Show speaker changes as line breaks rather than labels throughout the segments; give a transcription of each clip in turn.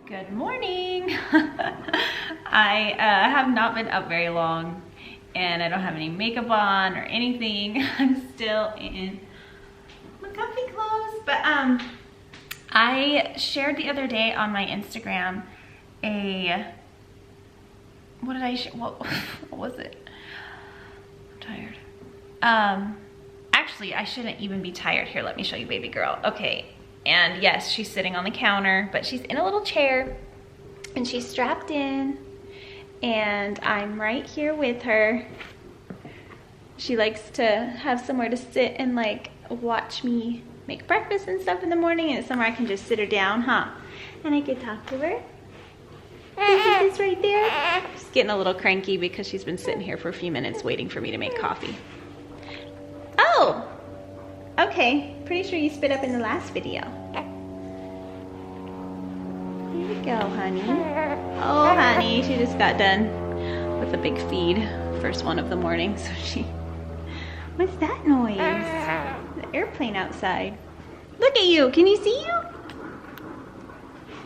Good morning. I have not been up very long and I don't have any makeup on or anything. I'm still in my comfy clothes, but I shared the other day on my Instagram what did I share? What was it? I'm tired. Actually, I shouldn't even be tired. Here, let me show you baby girl. Okay. And yes, she's sitting on the counter, but she's in a little chair and she's strapped in and I'm right here with her. She likes to have somewhere to sit and like watch me make breakfast and stuff in the morning, and somewhere I can just sit her down, huh? And I can talk to her. This is right there. She's getting a little cranky because she's been sitting here for a few minutes waiting for me to make coffee. Oh! Okay, pretty sure you spit up in the last video. Here you go, honey. Oh, honey, she just got done with a big feed. First one of the morning, so she... What's that noise? The airplane outside. Look at you, can you see you?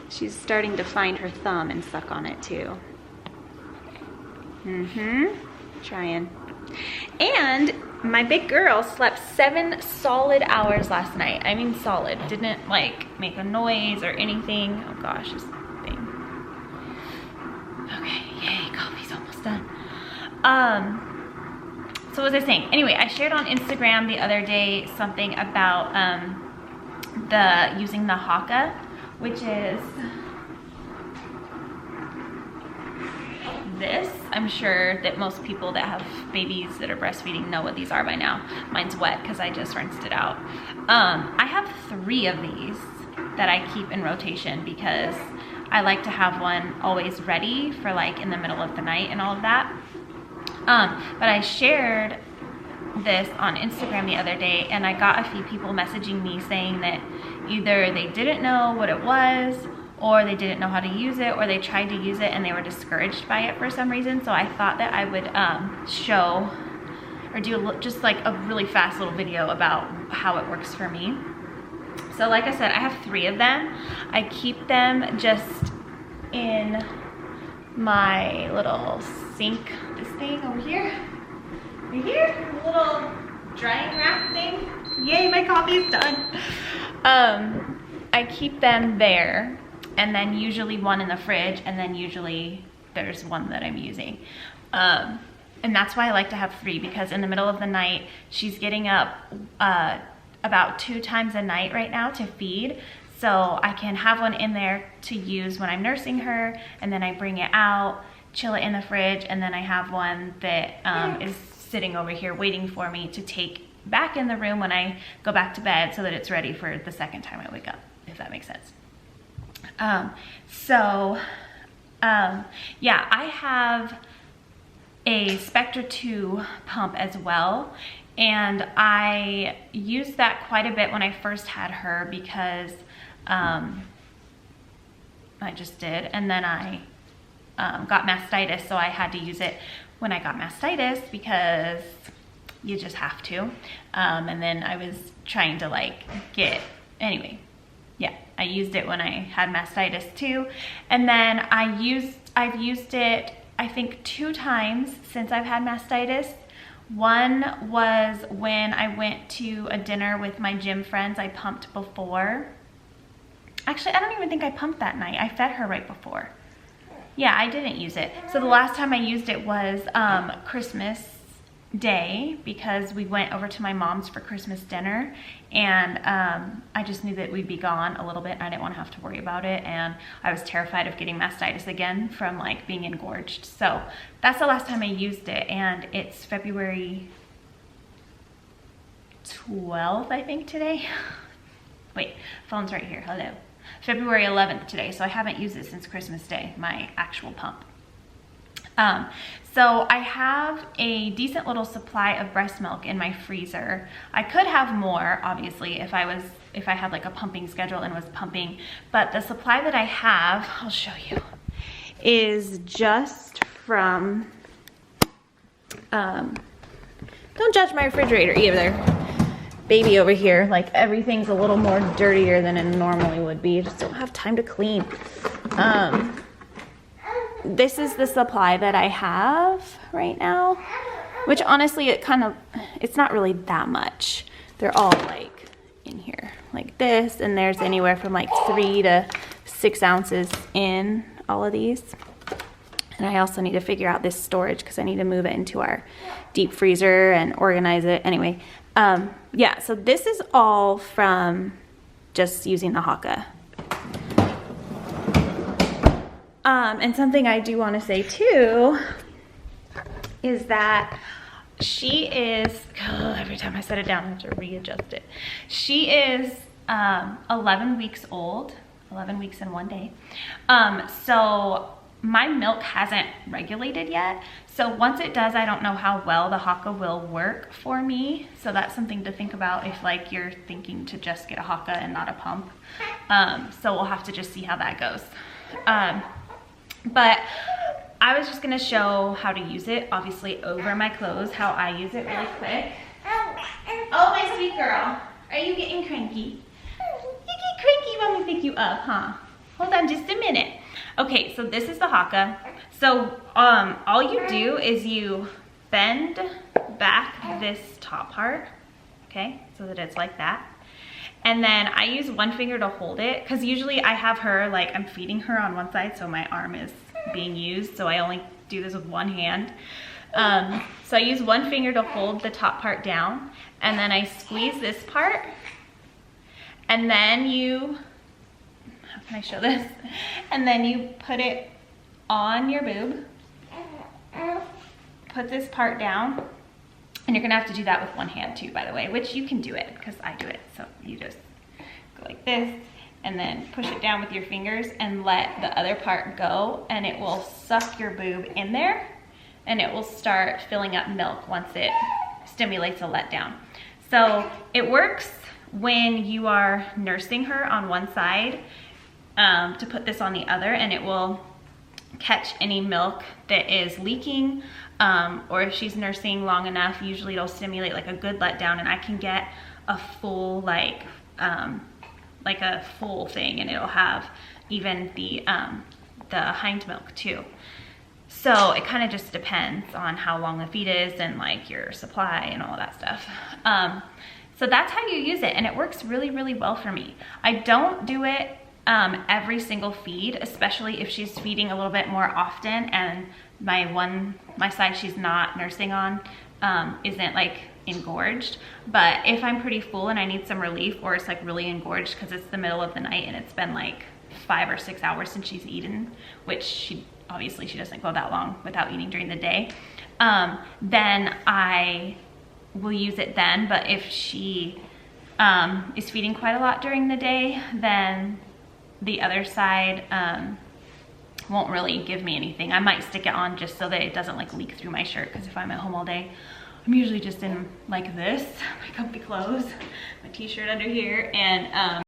She's starting to find her thumb and suck on it too. Trying. And my big girl slept 7 solid hours last night. I mean solid. Didn't like make a noise or anything. Oh gosh, this thing. Okay, yay, coffee's almost done. So what was I saying? Anyway, I shared on Instagram the other day something about using the Haakaa, which is this. I'm sure that most people that have babies that are breastfeeding know what these are by now. Mine's wet because I just rinsed it out. I have 3 of these that I keep in rotation because I like to have one always ready for like in the middle of the night and all of that. But I shared this on Instagram the other day and I got a few people messaging me saying that either they didn't know what it was, or they didn't know how to use it, or they tried to use it and they were discouraged by it for some reason. So I thought that I would show or do just like a really fast little video about how it works for me. So like I said, I have 3 of them. I keep them just in my little sink, this thing over here, right here, a little drying rack thing. Yay, my coffee is done. I keep them there, and then usually one in the fridge, and then usually there's one that I'm using. And that's why I like to have 3, because in the middle of the night, she's getting up about 2 times a night right now to feed. So I can have one in there to use when I'm nursing her, and then I bring it out, chill it in the fridge, and then I have one that is sitting over here waiting for me to take back in the room when I go back to bed so that it's ready for the second time I wake up, if that makes sense. Yeah, I have a Spectra 2 pump as well, and I used that quite a bit when I first had her because I just did, and then I got mastitis, so I had to use it when I got mastitis because you just have to. And then I was trying to like anyway, yeah, I used it when I had mastitis too. And then I've used it, I think 2 times since I've had mastitis. One was when I went to a dinner with my gym friends. I pumped before. Actually, I don't even think I pumped that night. I fed her right before. Yeah, I didn't use it. So the last time I used it was Christmas Day, because we went over to my mom's for Christmas dinner, and I just knew that we'd be gone a little bit and I didn't want to have to worry about it, and I was terrified of getting mastitis again from like being engorged. So that's the last time I used it, and it's February 12th, I think, today. Wait, phone's right here, hello. February 11th today, so I haven't used it since Christmas Day, my actual pump. So I have a decent little supply of breast milk in my freezer. I could have more, obviously, if I had like a pumping schedule and was pumping, but the supply that I have, I'll show you, is just from, don't judge my refrigerator either. Baby over here, like everything's a little more dirtier than it normally would be. I just don't have time to clean. This is the supply that I have right now, which honestly, it's not really that much. They're all like in here like this, and there's anywhere from like 3 to 6 ounces in all of these. And I also need to figure out this storage because I need to move it into our deep freezer and organize it. Anyway, yeah, so this is all from just using the Haakaa. And something I do want to say too is that she is, every time I set it down I have to readjust it. She is 11 weeks old, 11 weeks in 1 day. So my milk hasn't regulated yet. So once it does, I don't know how well the Haakaa will work for me. So that's something to think about if like you're thinking to just get a Haakaa and not a pump. So we'll have to just see how that goes. But I was just gonna show how to use it, obviously over my clothes, how I use it really quick. Oh, my sweet girl, are you getting cranky? You get cranky when we pick you up, huh? Hold on just a minute. Okay, so this is the Haakaa. So all you do is you bend back this top part, okay, so that it's like that. And then I use one finger to hold it, because usually I have her, like I'm feeding her on one side, so my arm is being used, so I only do this with one hand. So I use one finger to hold the top part down, and then I squeeze this part, and then you, how can I show this? And then you put it on your boob, put this part down, and you're gonna have to do that with one hand too, by the way, which you can do it because I do it. So you just go like this and then push it down with your fingers and let the other part go, and it will suck your boob in there and it will start filling up milk once it stimulates a letdown. So it works when you are nursing her on one side, to put this on the other, and it will catch any milk that is leaking, or if she's nursing long enough, usually it'll stimulate like a good letdown, and I can get a full like a full thing, and it'll have even the hind milk too. So it kind of just depends on how long the feed is and like your supply and all that stuff. So that's how you use it, and it works really, really well for me. I don't do it every single feed, especially if she's feeding a little bit more often and my side she's not nursing on isn't like engorged. But if I'm pretty full and I need some relief, or it's like really engorged because it's the middle of the night and it's been like 5 or 6 hours since she's eaten, which she doesn't go that long without eating during the day, then I will use it then. But if she is feeding quite a lot during the day, then the other side won't really give me anything. I might stick it on just so that it doesn't like leak through my shirt, because if I'm at home all day, I'm usually just in like this, my comfy clothes, my t-shirt under here, and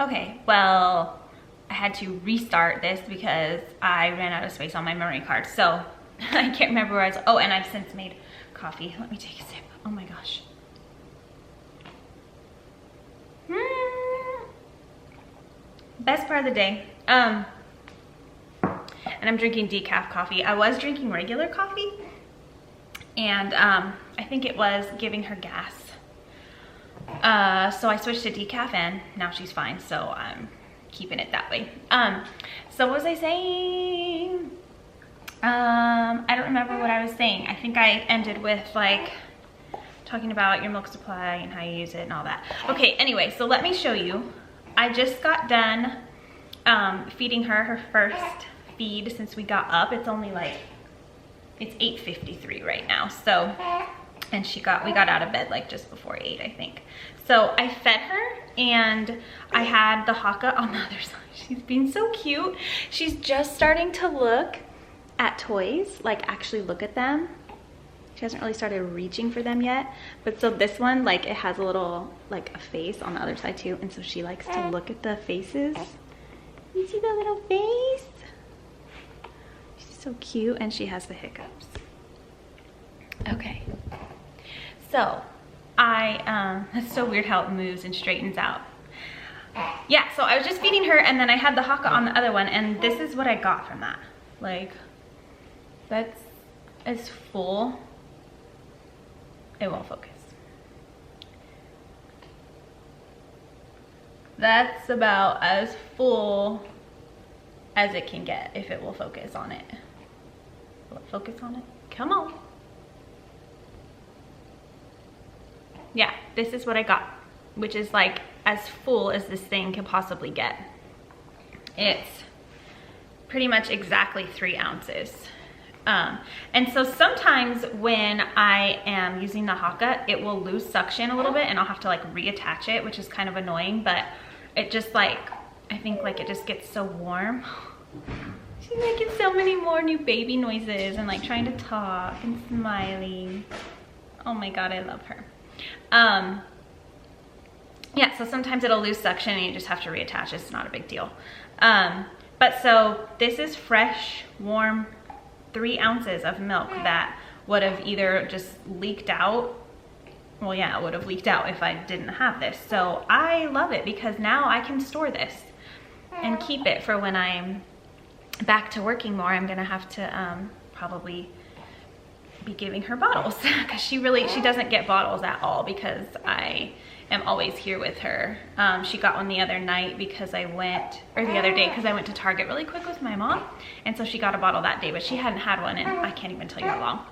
okay, well, I had to restart this because I ran out of space on my memory card. So I can't remember where I was. Oh, and I've since made coffee. Let me take a sip. Oh my gosh. Best part of the day. And I'm drinking decaf coffee. I was drinking regular coffee, and I think it was giving her gas. So I switched to decaf, and now she's fine. So I'm keeping it that way. So what was I saying? I don't remember what I was saying. I think I ended with like talking about your milk supply and how you use it and all that. Okay, anyway, so let me show you. I just got done feeding her first feed since we got up. It's only like, it's 8:53 right now. So, and we got out of bed like just before 8, I think. So I fed her, and I had the Haakaa on the other side. She's being so cute. She's just starting to look at toys, like actually look at them. She hasn't really started reaching for them yet. But so this one, like it has a little, like a face on the other side too. And so she likes to look at the faces. You see the little face? She's so cute, and she has the hiccups. Okay. So it's so weird how it moves and straightens out. yeah, so I was just feeding her, and then I had the Haakaa on the other one, and this is what I got from that. Like, that's as full. It won't focus. That's about as full as it can get if it will focus on it. Will it focus on it? Come on. Yeah, this is what I got, which is like as full as this thing can possibly get. It's pretty much exactly 3 ounces. And so sometimes when I am using the Haakaa, it will lose suction a little bit and I'll have to like reattach it, which is kind of annoying, but it just like, I think like it just gets so warm. She's making so many more new baby noises and like trying to talk and smiling. Oh my God, I love her. Yeah, so sometimes it'll lose suction and you just have to reattach. It's not a big deal. But so this is fresh, warm, 3 ounces of milk that would have either just leaked out. Well, yeah, it would have leaked out if I didn't have this. So I love it because now I can store this and keep it for when I'm back to working more. I'm gonna have to probably be giving her bottles because she doesn't get bottles at all because I am always here with her. She got one the other night because the other day because I went to Target really quick with my mom, and so she got a bottle that day, but she hadn't had one and I can't even tell you how long.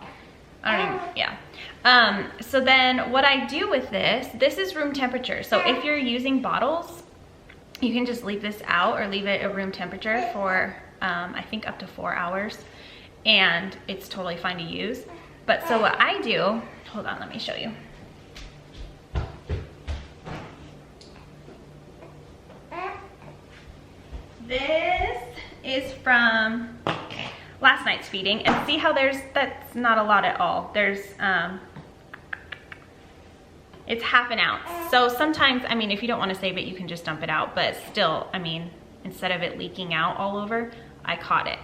I don't even, yeah. So then what I do with this is room temperature. So if you're using bottles, you can just leave this out or leave it at room temperature for I think up to 4 hours, and it's totally fine to use. But so what I do, hold on, let me show you. This is from last night's feeding, and see how that's not a lot at all. There's, it's half an ounce. So sometimes, I mean, if you don't want to save it, you can just dump it out, but still, I mean, instead of it leaking out all over, I caught it.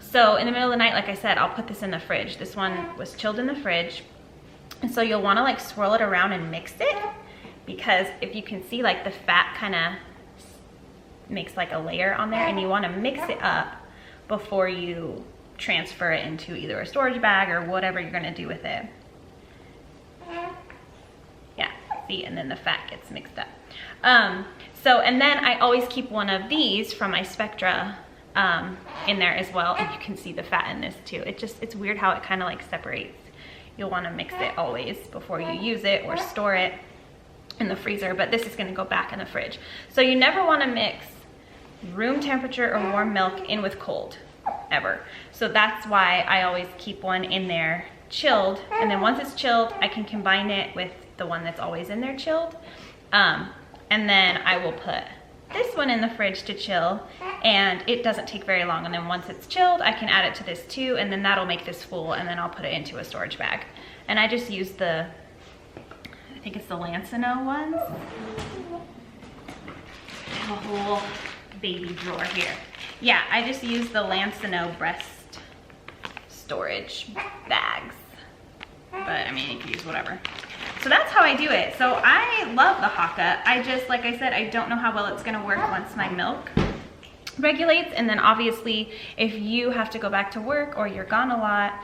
So in the middle of the night, like I said, I'll put this in the fridge. This one was chilled in the fridge. And so you'll want to like swirl it around and mix it, because if you can see, like the fat kind of makes like a layer on there, and you want to mix it up before you transfer it into either a storage bag or whatever you're going to do with it. Yeah, see, and then the fat gets mixed up. And then I always keep one of these from my Spectra in there as well, and you can see the fat in this too. It's weird how it kind of like separates. You'll want to mix it always before you use it or store it in the freezer, but this is going to go back in the fridge. So you never want to mix room temperature or warm milk in with cold, ever. So that's why I always keep one in there chilled, and then once it's chilled, I can combine it with the one that's always in there chilled. And then I will put this one in the fridge to chill, and it doesn't take very long. And then once it's chilled, I can add it to this too, and then that'll make this full, and then I'll put it into a storage bag. And I just use I think it's the Lancino ones. I have a whole baby drawer here. Yeah, I just use the Lancino breast storage bags. But I mean, you can use whatever. So that's how I do it. So I love the Haakaa. I just, like I said, I don't know how well it's gonna work once my milk regulates. And then obviously, if you have to go back to work or you're gone a lot,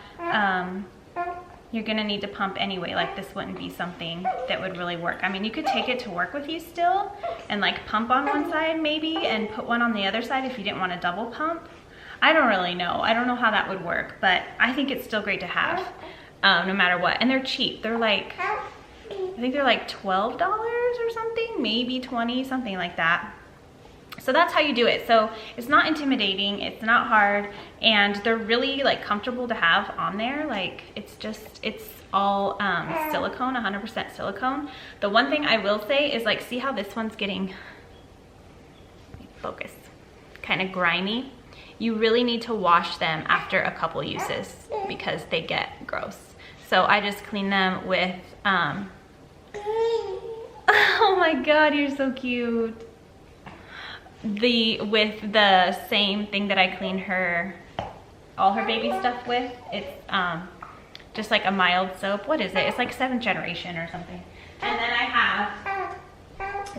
you're gonna need to pump anyway. Like this wouldn't be something that would really work. I mean, you could take it to work with you still and like pump on one side maybe and put one on the other side if you didn't want to double pump. I don't really know. I don't know how that would work, but I think it's still great to have no matter what. And they're cheap. They're like, I think they're like $12 or something, maybe 20, something like that. So that's how you do it. So it's not intimidating, it's not hard, and they're really like comfortable to have on there. Like it's all silicone, 100% silicone. The one thing I will say is, like, see how this one's getting, focus, kind of grimy? You really need to wash them after a couple uses because they get gross. So I just clean them with, oh my God, you're so cute. With the same thing that I clean all her baby stuff with. It's just like a mild soap. What is it? It's like 7th generation or something. And then I have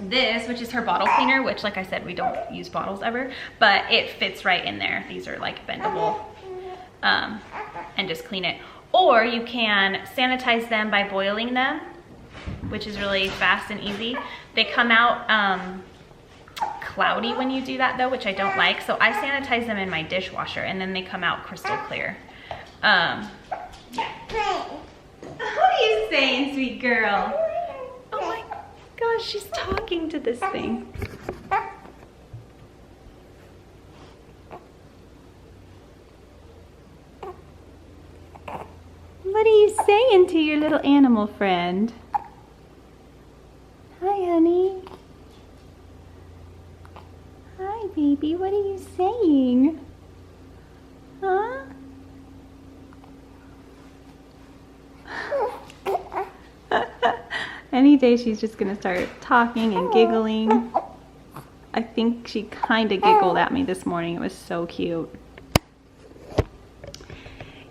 this, which is her bottle cleaner, which like I said, we don't use bottles ever, but it fits right in there. These are like bendable, and just clean it. Or you can sanitize them by boiling them, which is really fast and easy. They come out cloudy when you do that though, which I don't like. So I sanitize them in my dishwasher and then they come out crystal clear. Yeah. What are you saying, sweet girl? Oh my gosh, she's talking to this thing. What are you saying to your little animal friend? Hi, honey. Hi, baby. What are you saying? Huh? Any day she's just gonna start talking and giggling. I think she kind of giggled at me this morning. It was so cute.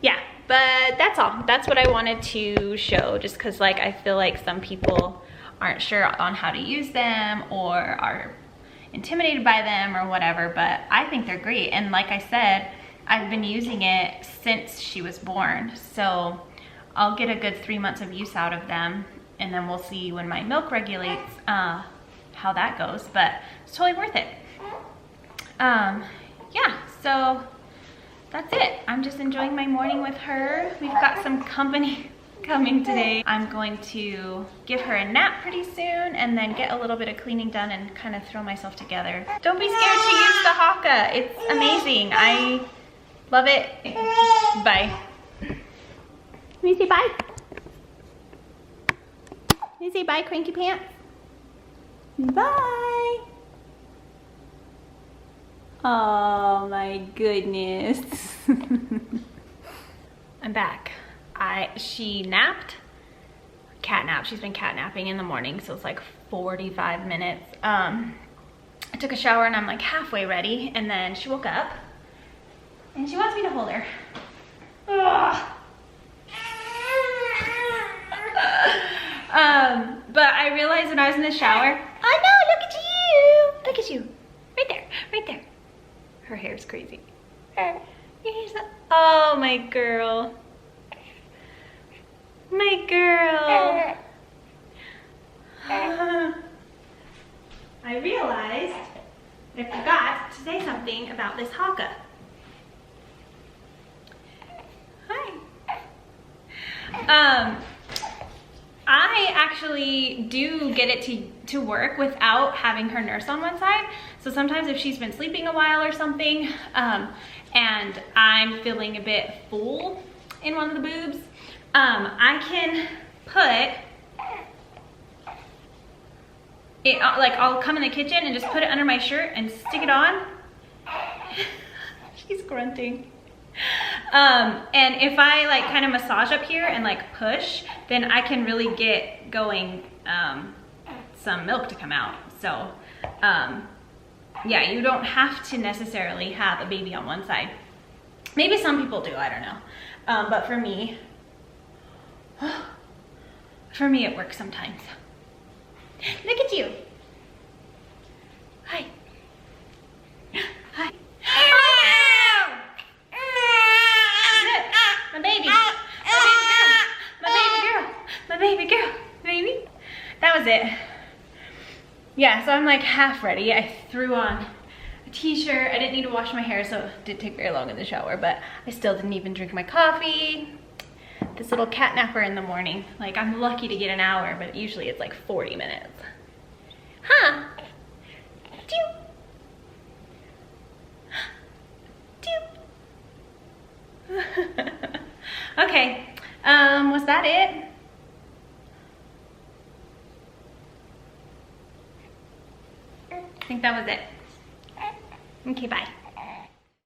Yeah, but that's all. That's what I wanted to show, just because like I feel like some people aren't sure on how to use them or are intimidated by them or whatever, but I think they're great. And like I said, I've been using it since she was born, so I'll get a good 3 months of use out of them, and then we'll see when my milk regulates how that goes, but it's totally worth it. Yeah, so that's it. I'm just enjoying my morning with her. We've got some company coming today. I'm going to give her a nap pretty soon and then get a little bit of cleaning done and kind of throw myself together. Don't be scared to use the Haakaa. It's amazing. I love it. Bye. Let me say bye. Let me say bye, Cranky Pants. Bye. Oh my goodness. I'm back. She napped, cat nap. She's been cat napping in the morning, so it's like 45 minutes. I took a shower and I'm like halfway ready, and then she woke up and she wants me to hold her. But I realized when I was in the shower, oh no, look at you. Look at you. Right there, right there. Her hair's crazy. Oh, my girl. My girl. I realized I forgot to say something about this Haakaa. Hi. I actually do get it to work without having her nurse on one side. So sometimes if she's been sleeping a while or something, and I'm feeling a bit full in one of the boobs, I can put it, like I'll come in the kitchen and just put it under my shirt and stick it on. She's grunting. And if I like kind of massage up here and like push, then I can really get going some milk to come out. So yeah, you don't have to necessarily have a baby on one side. Maybe some people do, I don't know. But for me it works sometimes. Look at you. Hi. Hi. My baby. My baby girl. Baby. That was it. Yeah, so I'm like half ready. I threw on a t-shirt. I didn't need to wash my hair, so it didn't take very long in the shower, but I still didn't even drink my coffee. This little cat napper in the morning. Like, I'm lucky to get an hour, but usually it's like 40 minutes. Huh? Okay, was that it? I think that was it. Okay, bye.